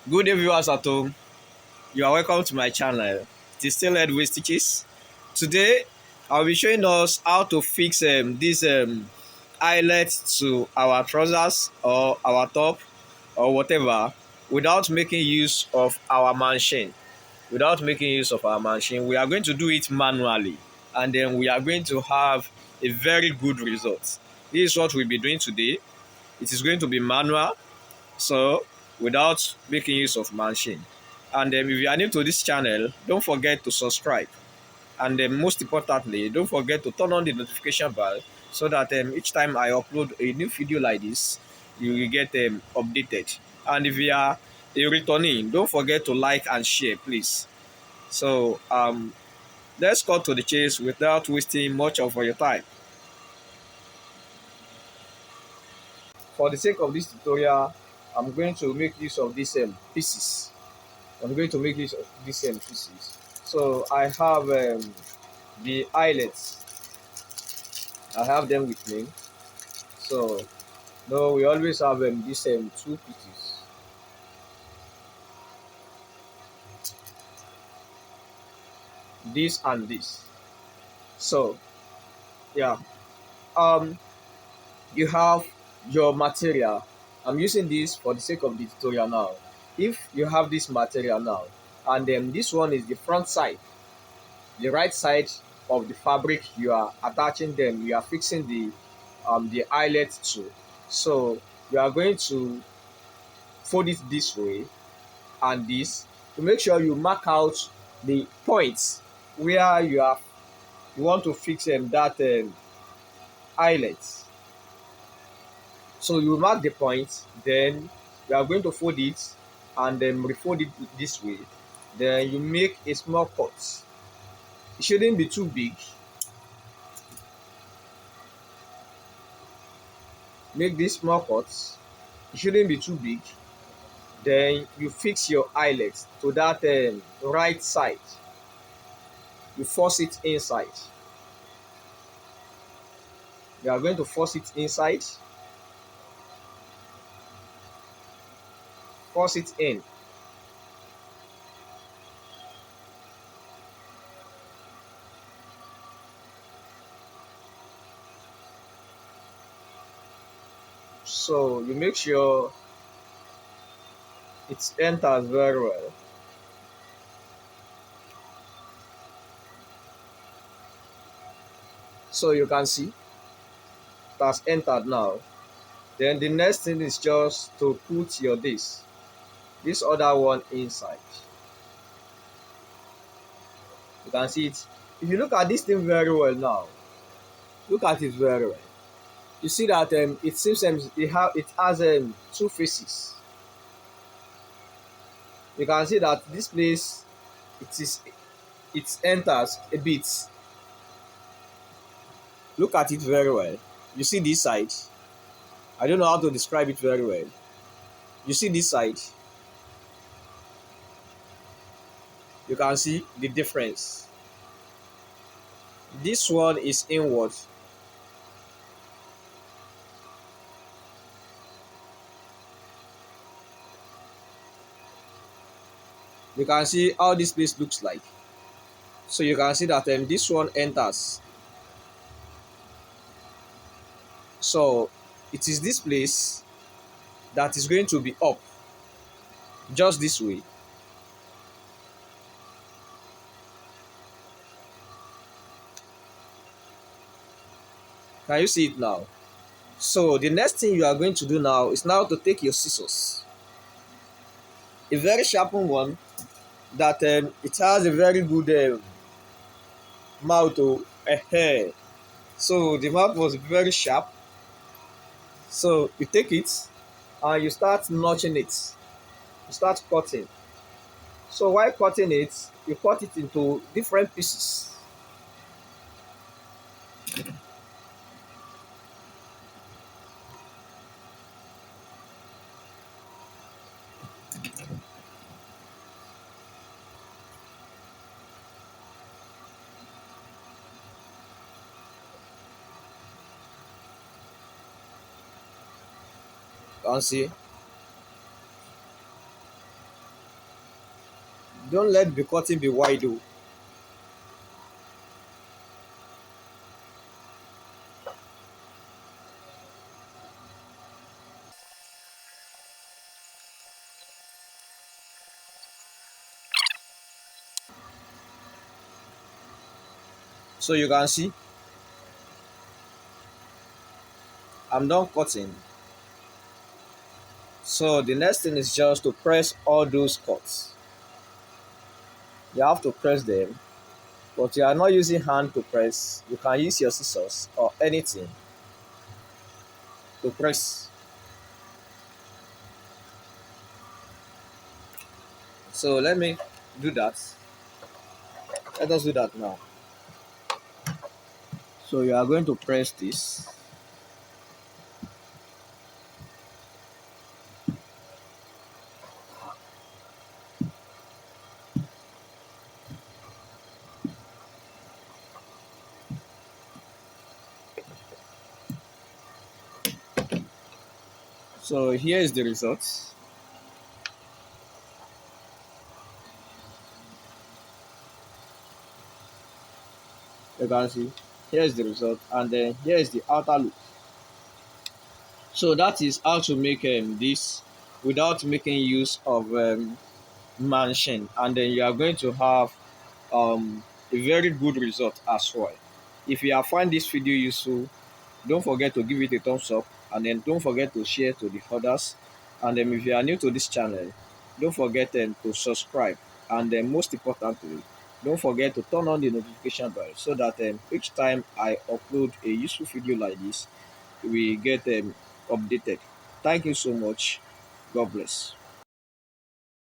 Good day, viewers at home. You are welcome to my channel. It is still Headway Stitches. Today, I'll be showing us how to fix this eyelet to our trousers or our top or whatever without making use of our machine. Without making use of our machine, we are going to do it manually, and then we are going to have a very good result. This is what we'll be doing today. It is going to be manual, so without making use of machine. And if you are new to this channel, don't forget to subscribe, and most importantly, don't forget to turn on the notification bell so that each time I upload a new video like this, you will get updated. And if you are a returning, don't forget to like and share, please. So let's cut to the chase without wasting much of your time. For the sake of this tutorial, I'm going to make use of these pieces. I'm going to make use of these pieces. So I have the eyelets. I have them with me. So no, we always have these two pieces. This and this. So yeah, um, you have your material. I'm using this for the sake of the tutorial now. If you have this material now, and then this one is the front side, the right side of the fabric, you are attaching them, you are fixing the eyelet to. So you are going to fold it this way and this to make sure you mark out the points where you want to fix that eyelet. So you mark the point, then you are going to fold it and then refold it this way. Then you make a small cut. It shouldn't be too big. Make this small cut. It shouldn't be too big. Then you fix your eyelet to that right side. You force it inside. You are going to force it inside. Force it in. So you make sure it enters very well. So you can see it has entered now. Then the next thing is just to put this other one inside. You can see it. If you look at this thing very well now, look at it very well. You see that it seems it has two faces. You can see that this place it enters a bit. Look at it very well. You see this side. I don't know how to describe it very well. You see this side. You can see the difference. This one is inward. You can see how this place looks like. So you can see that this one enters. So it is this place that is going to be up, just this way. Can you see it now? So the next thing you are going to do now is now to take your scissors, a very sharpened one that it has a very good mouth. So the mouth was very sharp. So you take it and you start notching it. You start cutting. So while cutting it, you cut it into different pieces. You can see. Don't let the cutting be wide though. So you can see I'm done cutting. So the next thing is just to press all those cuts. You have to press them, but you are not using hand to press. You can use your scissors or anything to press. So let me do that. Let us do that now. So you are going to press this. So here is the result. You can see here is the result, and then here is the outer loop. So that is how to make this without making use of mansion, and then you are going to have a very good result as well. If you have find this video useful, don't forget to give it a thumbs up, and then don't forget to share to the others. And then if you are new to this channel, don't forget to subscribe, and then most importantly, don't forget to turn on the notification bell so that each time I upload a useful video like this, we get updated. Thank you so much. God bless.